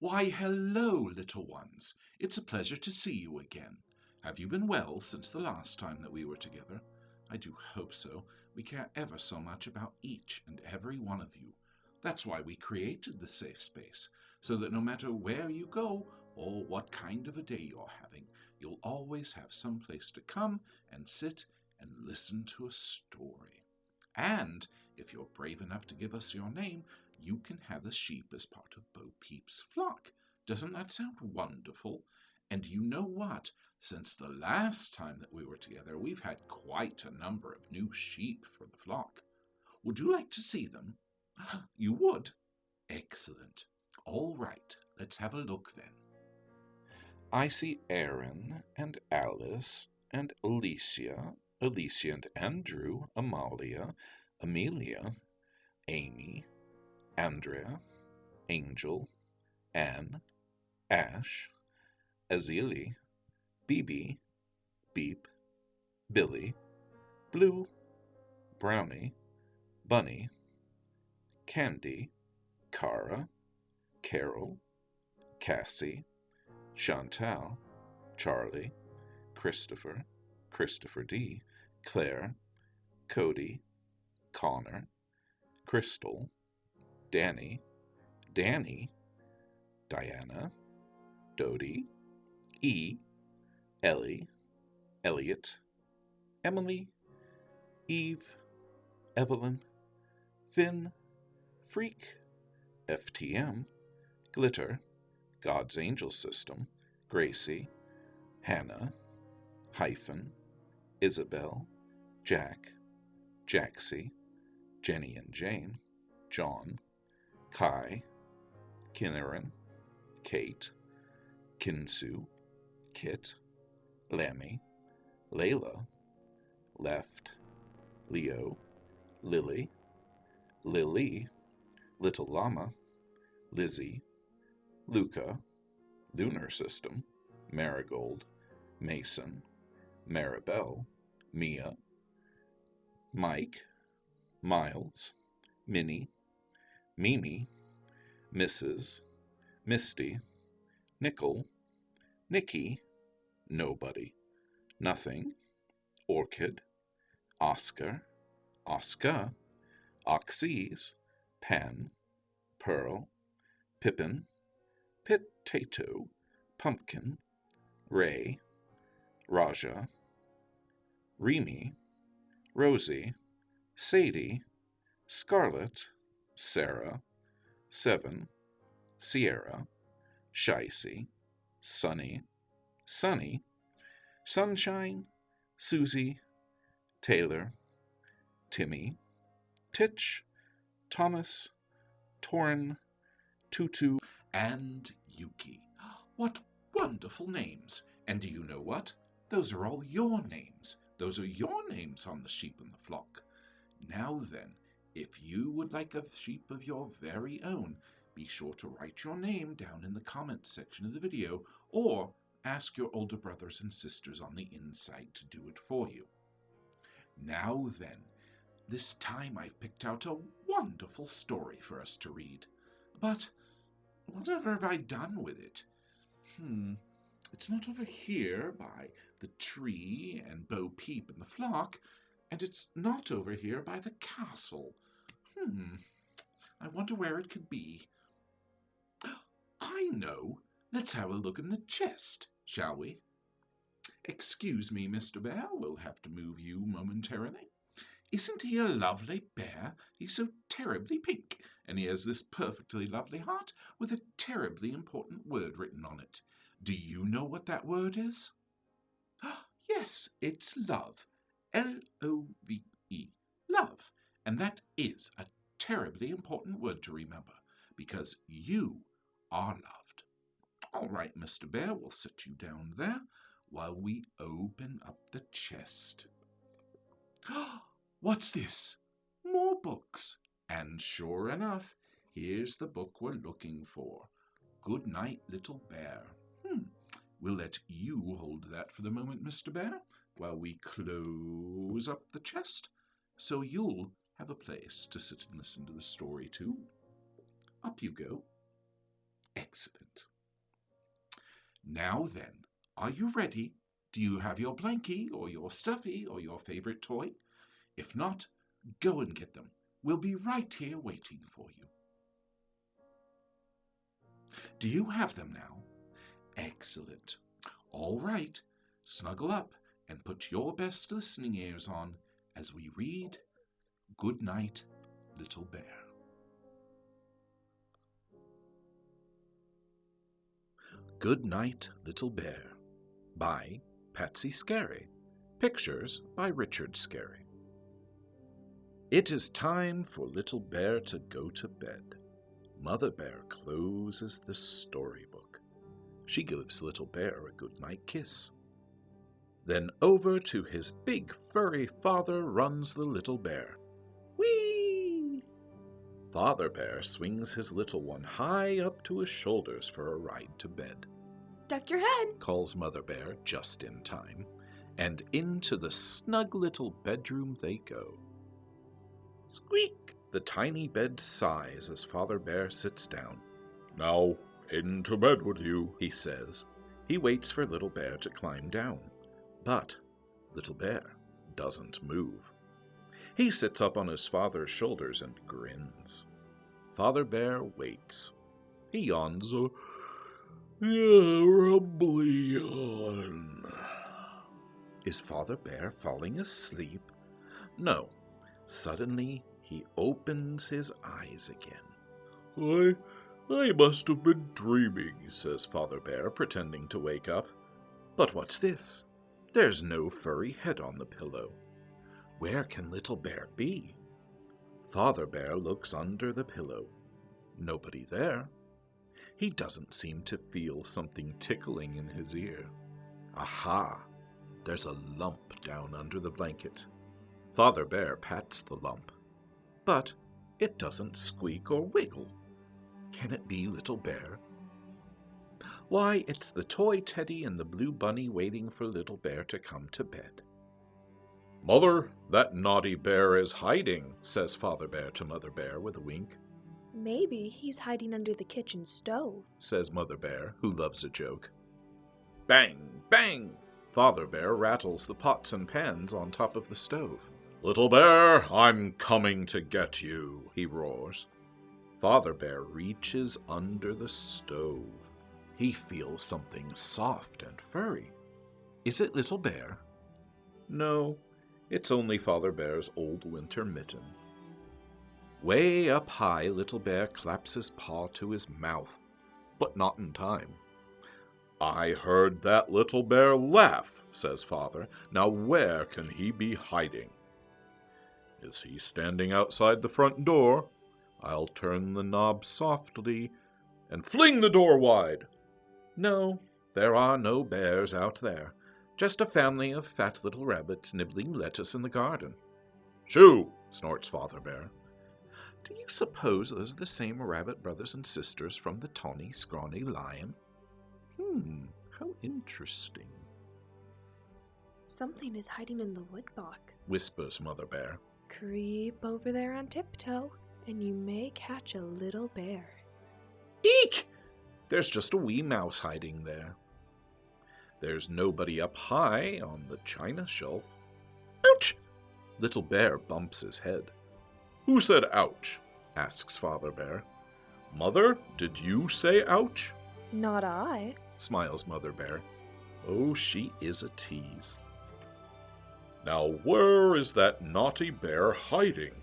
Why, hello, little ones. It's a pleasure to see you again. Have you been well since the last time that we were together? I do hope so. We care ever so much about each and every one of you. That's why we created the safe space, so that no matter where you go or what kind of a day you're having, you'll always have some place to come and sit and listen to a story. And if you're brave enough to give us your name, you can have a sheep as part of Bo Peep's flock. Doesn't that sound wonderful? And you know what? Since the last time that we were together, we've had quite a number of new sheep for the flock. Would you like to see them? You would? Excellent. All right, let's have a look then. I see Aaron and Alice and Alicia and Andrew, Amalia, Amelia, Amy, Andrea, Angel, Anne, Ash, Azili, Bibi, Beep, Billy, Blue, Brownie, Bunny, Candy, Cara, Carol, Cassie, Chantal, Charlie, Christopher D, Claire, Cody, Connor, Crystal, Danny, Diana, Dodie, E, Ellie, Elliot, Emily, Eve, Evelyn, Finn, Freak, FTM, Glitter, God's Angel System, Gracie, Hannah, Hyphen, Isabel, Jack, Jaxie, Jenny and Jane, John, Kai, Kinnaran, Kate, Kinsu, Kit, Lammy, Layla, Left, Leo, Lily, Little Llama, Lizzie, Luca, Lunar System, Marigold, Mason, Maribel, Mia, Mike, Miles, Minnie, Mimi, Mrs., Misty, Nickel, Nikki, Nobody, Nothing, Orchid, Oscar, Oxys, Pan, Pearl, Pippin, Potato, Pumpkin, Ray, Raja, Remy, Rosie, Sadie, Scarlet, Sarah, Seven, Sierra, Shicey, Sunny, Sunshine, Susie, Taylor, Timmy, Titch, Thomas, Torin, Tutu, and Yuki. What wonderful names! And do you know what? Those are all your names. Those are your names on the sheep in the flock. Now then, if you would like a sheep of your very own, be sure to write your name down in the comments section of the video, or ask your older brothers and sisters on the inside to do it for you. Now then, this time I've picked out a wonderful story for us to read. But whatever have I done with it? It's not over here by the tree and Bo Peep and the flock, and it's not over here by the castle. I wonder where it could be. I know. Let's have a look in the chest, shall we? Excuse me, Mr. Bear, we'll have to move you momentarily. Isn't he a lovely bear? He's so terribly pink, and he has this perfectly lovely heart with a terribly important word written on it. Do you know what that word is? Yes, it's love. L-O-V-E. Love. And that is a terribly important word to remember, because you are loved. All right, Mr. Bear, we'll sit you down there while we open up the chest. What's this? More books. And sure enough, here's the book we're looking for. Good night, little bear. We'll let you hold that for the moment, Mr. Bear, while we close up the chest, so you'll have a place to sit and listen to the story too. Up you go. Excellent. Now then, are you ready? Do you have your blankie or your stuffie or your favorite toy? If not, go and get them. We'll be right here waiting for you. Do you have them now? Excellent. All right, snuggle up and put your best listening ears on as we read Good Night, Little Bear. Good Night, Little Bear by Patsy Scarry. Pictures by Richard Scarry. It is time for Little Bear to go to bed. Mother Bear closes the storybook. She gives Little Bear a goodnight kiss. Then over to his big furry father runs the little bear. Whee! Father Bear swings his little one high up to his shoulders for a ride to bed. Duck your head, Calls Mother Bear just in time, and into the snug little bedroom they go. Squeak! The tiny bed sighs as Father Bear sits down. Now, into bed with you, he says. He waits for Little Bear to climb down. But Little Bear doesn't move. He sits up on his father's shoulders and grins. Father Bear waits. He yawns a rumbly yawn. Is Father Bear falling asleep? No. Suddenly, he opens his eyes again. I must have been dreaming, says Father Bear, pretending to wake up. But what's this? There's no furry head on the pillow. Where can Little Bear be? Father Bear looks under the pillow. Nobody there. He doesn't seem to feel something tickling in his ear. Aha! There's a lump down under the blanket. Father Bear pats the lump, but it doesn't squeak or wiggle. Can it be Little Bear? Why, it's the toy teddy and the blue bunny waiting for Little Bear to come to bed. Mother, that naughty bear is hiding, says Father Bear to Mother Bear with a wink. Maybe he's hiding under the kitchen stove, Says Mother Bear, who loves a joke. Bang! Bang! Father Bear rattles the pots and pans on top of the stove. Little Bear, I'm coming to get you, he roars. Father Bear reaches under the stove. He feels something soft and furry. Is it Little Bear? No, it's only Father Bear's old winter mitten. Way up high, Little Bear claps his paw to his mouth, but not in time. I heard that little bear laugh, says Father. Now where can he be hiding? Is he standing outside the front door? I'll turn the knob softly and fling the door wide. No, there are no bears out there. Just a family of fat little rabbits nibbling lettuce in the garden. Shoo! Snorts Father Bear. Do you suppose those are the same rabbit brothers and sisters from the tawny, scrawny lion? How interesting, something is hiding in the wood box. Whispers Mother Bear. Creep over there on tiptoe, and you may catch a little bear. Eek! There's just a wee mouse hiding there. There's nobody up high on the china shelf. Ouch! Little Bear bumps his head. Who said ouch? Asks Father Bear. Mother, did you say ouch? Not I, Smiles Mother Bear. Oh, she is a tease. Now where is that naughty bear hiding?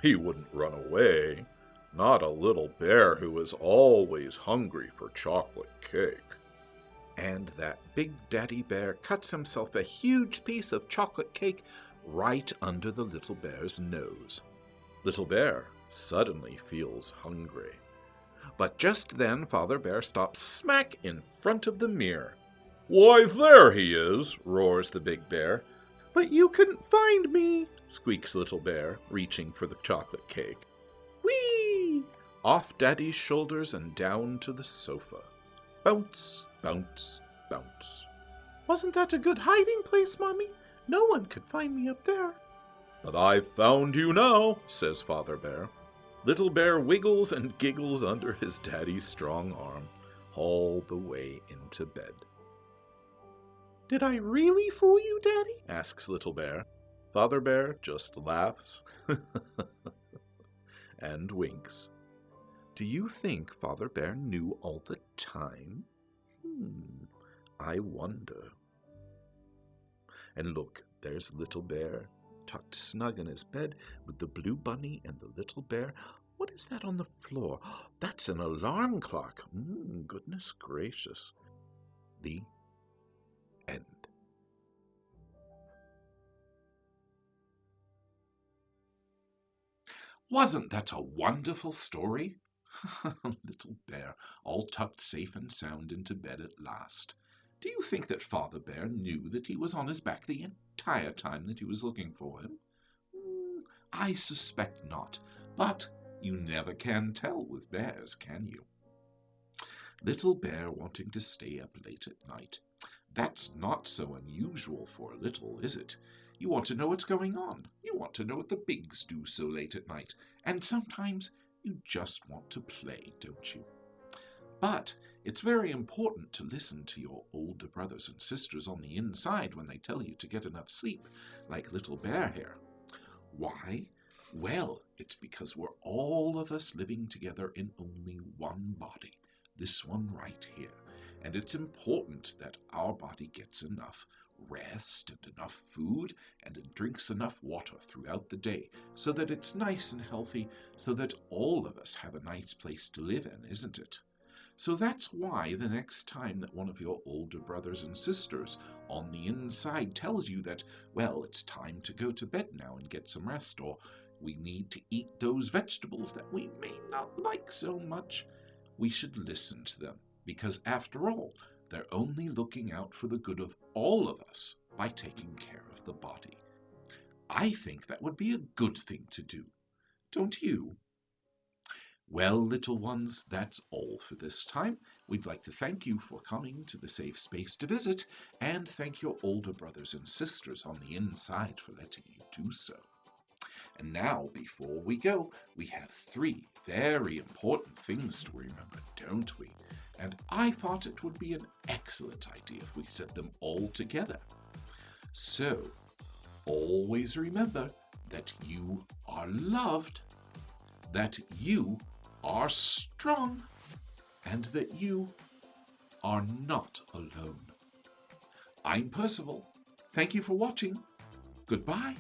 He wouldn't run away. Not a little bear who is always hungry for chocolate cake. And that big daddy bear cuts himself a huge piece of chocolate cake right under the little bear's nose. Little Bear suddenly feels hungry. But just then Father Bear stops smack in front of the mirror. Why, there he is, roars the big bear. But you couldn't find me, squeaks Little Bear, reaching for the chocolate cake. Whee! Off Daddy's shoulders and down to the sofa. Bounce, bounce, bounce. Wasn't that a good hiding place, Mommy? No one could find me up there. But I've found you now, says Father Bear. Little Bear wiggles and giggles under his daddy's strong arm, all the way into bed. "Did I really fool you, Daddy?" asks Little Bear. Father Bear just laughs and winks. Do you think Father Bear knew all the time? I wonder. And look, there's Little Bear, tucked snug in his bed with the blue bunny and the little bear. What is that on the floor? That's an alarm clock. Goodness gracious. The end. Wasn't that a wonderful story? Little Bear, all tucked safe and sound into bed at last. Do you think that Father Bear knew that he was on his back the entire time that he was looking for him? I suspect not, but you never can tell with bears, can you? Little Bear wanting to stay up late at night. That's not so unusual for a little, is it? You want to know what's going on. You want to know what the bigs do so late at night. And sometimes you just want to play, don't you? But it's very important to listen to your older brothers and sisters on the inside when they tell you to get enough sleep, like Little Bear here. Why? Well, it's because we're all of us living together in only one body, this one right here. And it's important that our body gets enough rest and enough food and drinks enough water throughout the day so that it's nice and healthy, so that all of us have a nice place to live in, isn't it? So that's why the next time that one of your older brothers and sisters on the inside tells you that, well, it's time to go to bed now and get some rest, or we need to eat those vegetables that we may not like so much, we should listen to them, because after all, they're only looking out for the good of all of us by taking care of the body. I think that would be a good thing to do, don't you? Well, little ones, that's all for this time. We'd like to thank you for coming to the safe space to visit, and thank your older brothers and sisters on the inside for letting you do so. And now, before we go, we have 3 very important things to remember, don't we? And I thought it would be an excellent idea if we said them all together. So, always remember that you are loved, that you are strong, and that you are not alone. I'm Percival. Thank you for watching. Goodbye.